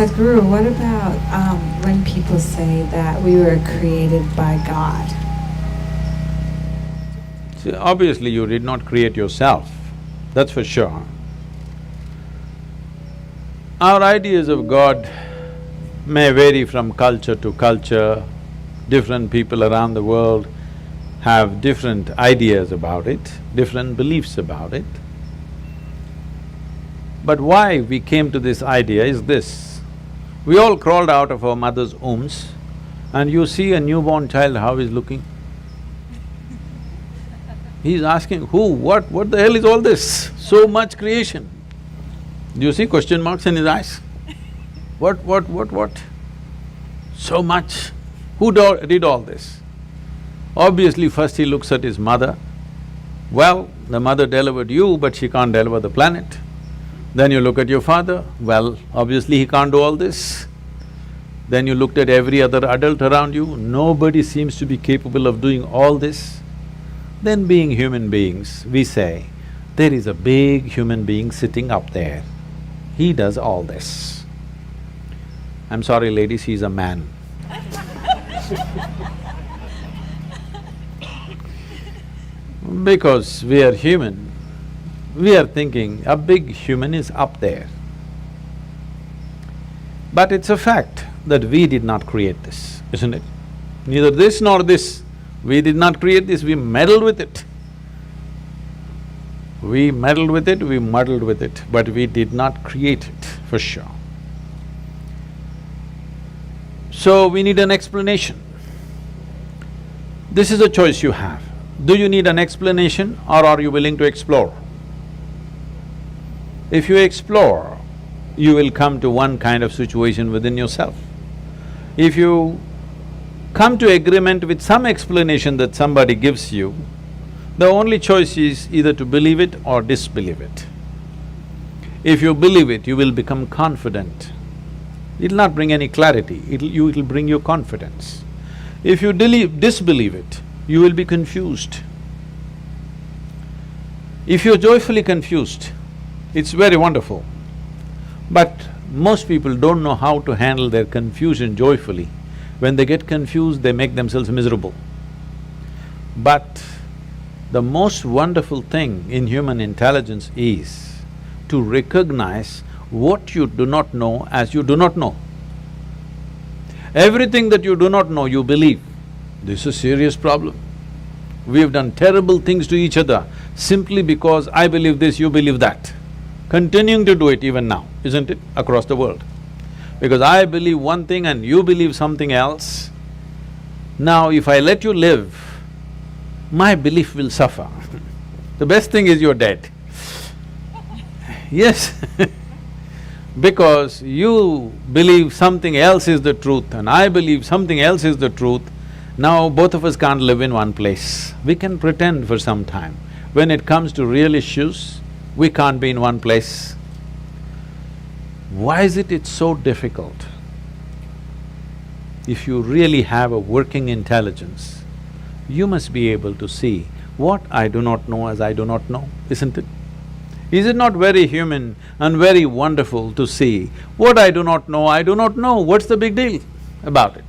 Sadhguru, what about when people say that we were created by God? See, obviously you did not create yourself, that's for sure. Our ideas of God may vary from culture to culture. Different people around the world have different ideas about it, different beliefs about it. But why we came to this idea is this: we all crawled out of our mother's wombs and you see a newborn child how he's looking. He's asking, who, what the hell is all this? So much creation. Do you see question marks in his eyes? What? So much. Who did all this? Obviously first he looks at his mother. Well, the mother delivered you, but she can't deliver the planet. Then you look at your father, well, obviously he can't do all this. Then you looked at every other adult around you, nobody seems to be capable of doing all this. Then being human beings, we say, there is a big human being sitting up there. He does all this. I'm sorry ladies, he's a man. Because we are human, we are thinking a big human is up there. But it's a fact that we did not create this, isn't it? Neither this nor this. We did not create this, we meddled with it. We meddled with it, we muddled with it, but we did not create it, for sure. So we need an explanation. This is a choice you have. Do you need an explanation or are you willing to explore? If you explore, you will come to one kind of situation within yourself. If you come to agreement with some explanation that somebody gives you, the only choice is either to believe it or disbelieve it. If you believe it, you will become confident. It'll not bring any clarity, it'll bring you confidence. If you disbelieve it, you will be confused. If you're joyfully confused, it's very wonderful. But most people don't know how to handle their confusion joyfully. When they get confused, they make themselves miserable. But the most wonderful thing in human intelligence is to recognize what you do not know as you do not know. Everything that you do not know, you believe. This is a serious problem. We have done terrible things to each other simply because I believe this, you believe that. Continuing to do it even now, isn't it, across the world? Because I believe one thing and you believe something else. Now if I let you live, my belief will suffer. The best thing is you're dead. Yes because you believe something else is the truth and I believe something else is the truth, now both of us can't live in one place. We can pretend for some time. When it comes to real issues, we can't be in one place. Why is it it's so difficult? If you really have a working intelligence, you must be able to see what I do not know as I do not know, isn't it? Is it not very human and very wonderful to see what I do not know, what's the big deal about it?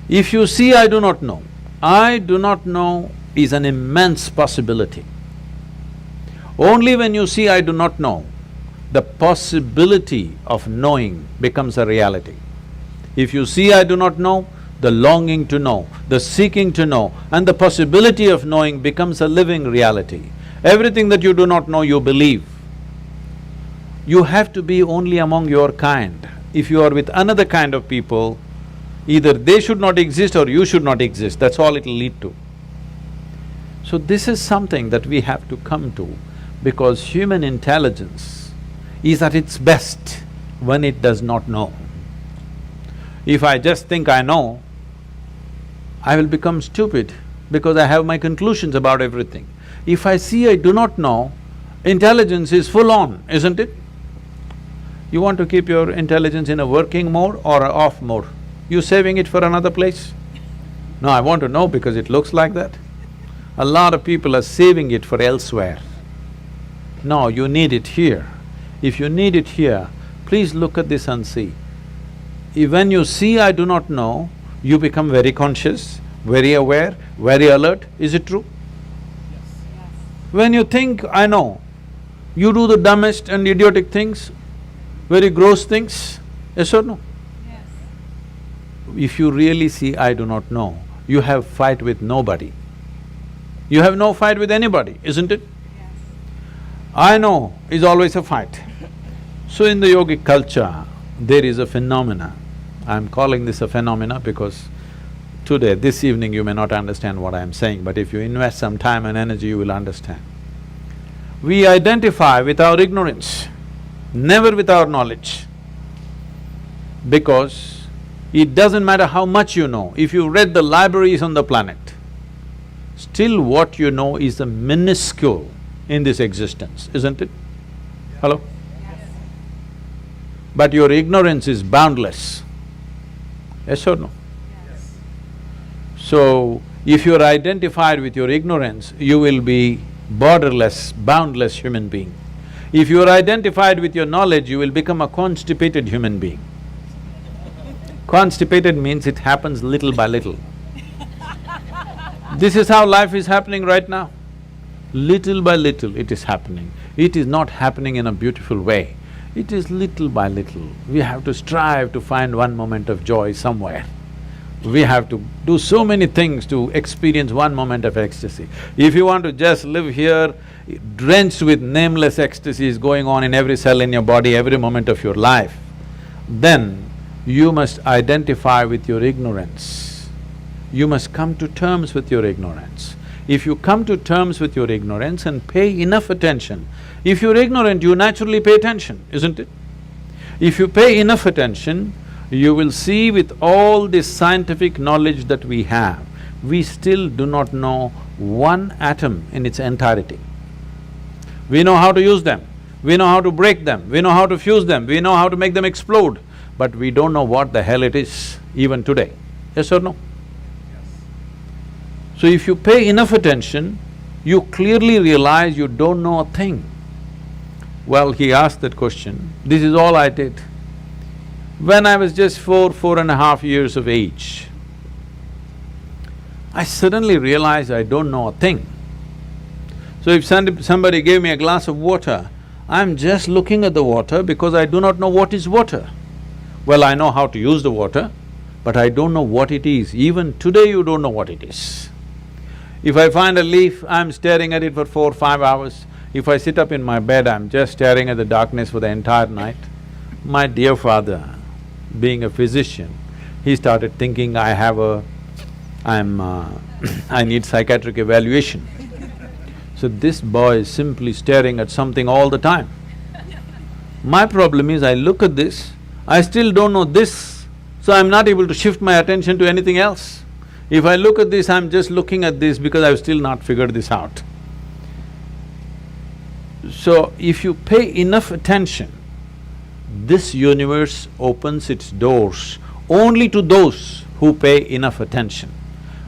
If you see I do not know is an immense possibility. Only when you see I do not know, the possibility of knowing becomes a reality. If you see I do not know, the longing to know, the seeking to know, and the possibility of knowing becomes a living reality. Everything that you do not know, you believe. You have to be only among your kind. If you are with another kind of people, either they should not exist or you should not exist, that's all it'll lead to. So this is something that we have to come to, because human intelligence is at its best when it does not know. If I just think I know, I will become stupid because I have my conclusions about everything. If I see I do not know, intelligence is full on, isn't it? You want to keep your intelligence in a working mode or a off mode? You saving it for another place? No, I want to know because it looks like that. A lot of people are saving it for elsewhere. No, you need it here. If you need it here, Please look at this and see. When you see I do not know, you become very conscious, very aware, very alert. Is it true? When you think I know, you do the dumbest and idiotic things, very gross things, yes or no? Yes. If you really see I do not know, you have fight with nobody. You have no fight with anybody, isn't it? Yes. I know is always a fight. So in the yogic culture, there is a phenomena. I'm calling this a phenomena because today, this evening, you may not understand what I'm saying, but if you invest some time and energy, you will understand. We identify with our ignorance, never with our knowledge. Because it doesn't matter how much you know, if you read the libraries on the planet, still what you know is a minuscule in this existence, isn't it? Hello? Yes. But your ignorance is boundless. Yes or no? Yes. So, if you're identified with your ignorance, you will be borderless, boundless human being. If you're identified with your knowledge, you will become a constipated human being. Constipated means it happens little by little. This is how life is happening right now. Little by little it is happening. It is not happening in a beautiful way. It is little by little. We have to strive to find one moment of joy somewhere. We have to do so many things to experience one moment of ecstasy. If you want to just live here, drenched with nameless ecstasies going on in every cell in your body, every moment of your life, then you must identify with your ignorance. You must come to terms with your ignorance. If you come to terms with your ignorance and pay enough attention, if you're ignorant, you naturally pay attention, isn't it? If you pay enough attention, you will see with all this scientific knowledge that we have, we still do not know one atom in its entirety. We know how to use them, we know how to break them, we know how to fuse them, we know how to make them explode, but we don't know what the hell it is even today. Yes or no? So if you pay enough attention, you clearly realize you don't know a thing. Well, he asked that question, this is all I did. When I was just 4.5 years of age, I suddenly realized I don't know a thing. So if somebody gave me a glass of water, I'm just looking at the water because I do not know what is water. Well, I know how to use the water, but I don't know what it is. Even today you don't know what it is. If I find a leaf, I'm staring at it for 4-5 hours. If I sit up in my bed, I'm just staring at the darkness for the entire night. My dear father, being a physician, he started thinking I need psychiatric evaluation. So this boy is simply staring at something all the time. My problem is I look at this, I still don't know this, so I'm not able to shift my attention to anything else. If I look at this, I'm just looking at this because I've still not figured this out. So if you pay enough attention, this universe opens its doors only to those who pay enough attention.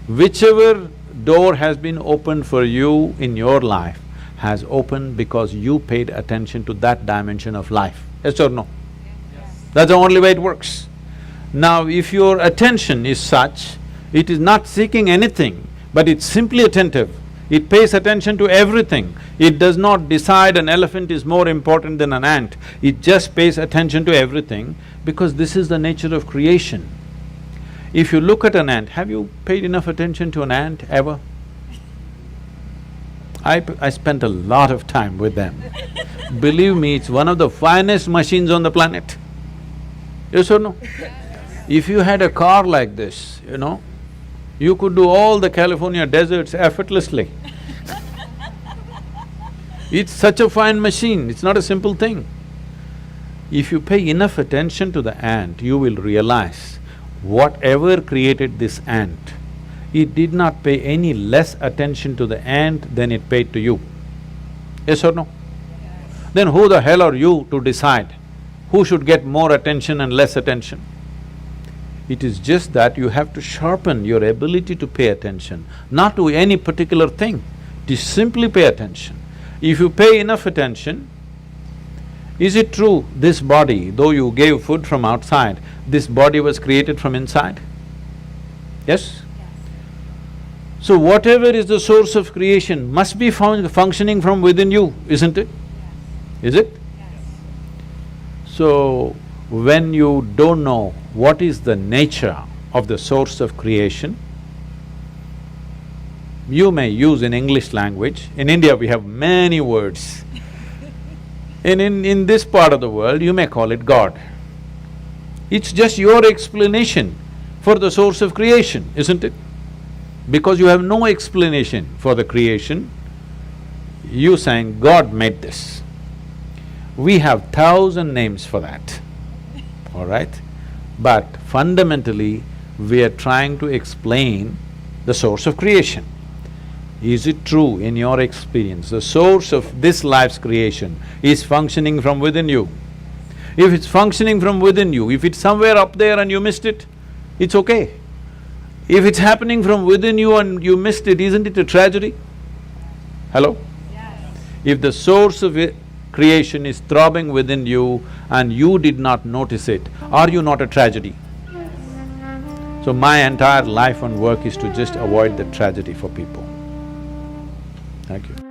Whichever door has been opened for you in your life has opened because you paid attention to that dimension of life, yes or no? Yes. That's the only way it works. Now, if your attention is such, it is not seeking anything, but it's simply attentive. It pays attention to everything. It does not decide an elephant is more important than an ant. It just pays attention to everything because this is the nature of creation. If you look at an ant, have you paid enough attention to an ant ever? I spent a lot of time with them. Believe me, it's one of the finest machines on the planet. Yes or no? If you had a car like this, you know, you could do all the California deserts effortlessly. It's such a fine machine, it's not a simple thing. If you pay enough attention to the ant, you will realize whatever created this ant, it did not pay any less attention to the ant than it paid to you. Yes or no? Yes. Then who the hell are you to decide who should get more attention and less attention? It is just that you have to sharpen your ability to pay attention, not to any particular thing, to simply pay attention. If you pay enough attention, Is it true this body, though you gave food from outside, this body was created from inside? Yes? So whatever is the source of creation must be functioning from within you, isn't it? Is it? So, when you don't know what is the nature of the source of creation, you may use in English language. In India we have many words. In this part of the world, you may call it God. It's just your explanation for the source of creation, isn't it? Because you have no explanation for the creation, you saying, God made this. We have 1,000 names for that, all right? But fundamentally, we are trying to explain the source of creation. Is it true in your experience, the source of this life's creation is functioning from within you? If it's functioning from within you, if it's somewhere up there and you missed it, it's okay. If it's happening from within you and you missed it, isn't it a tragedy? Hello? Yes. If the source of creation is throbbing within you and you did not notice it, are you not a tragedy? So my entire life and work is to just avoid the tragedy for people. Thank you.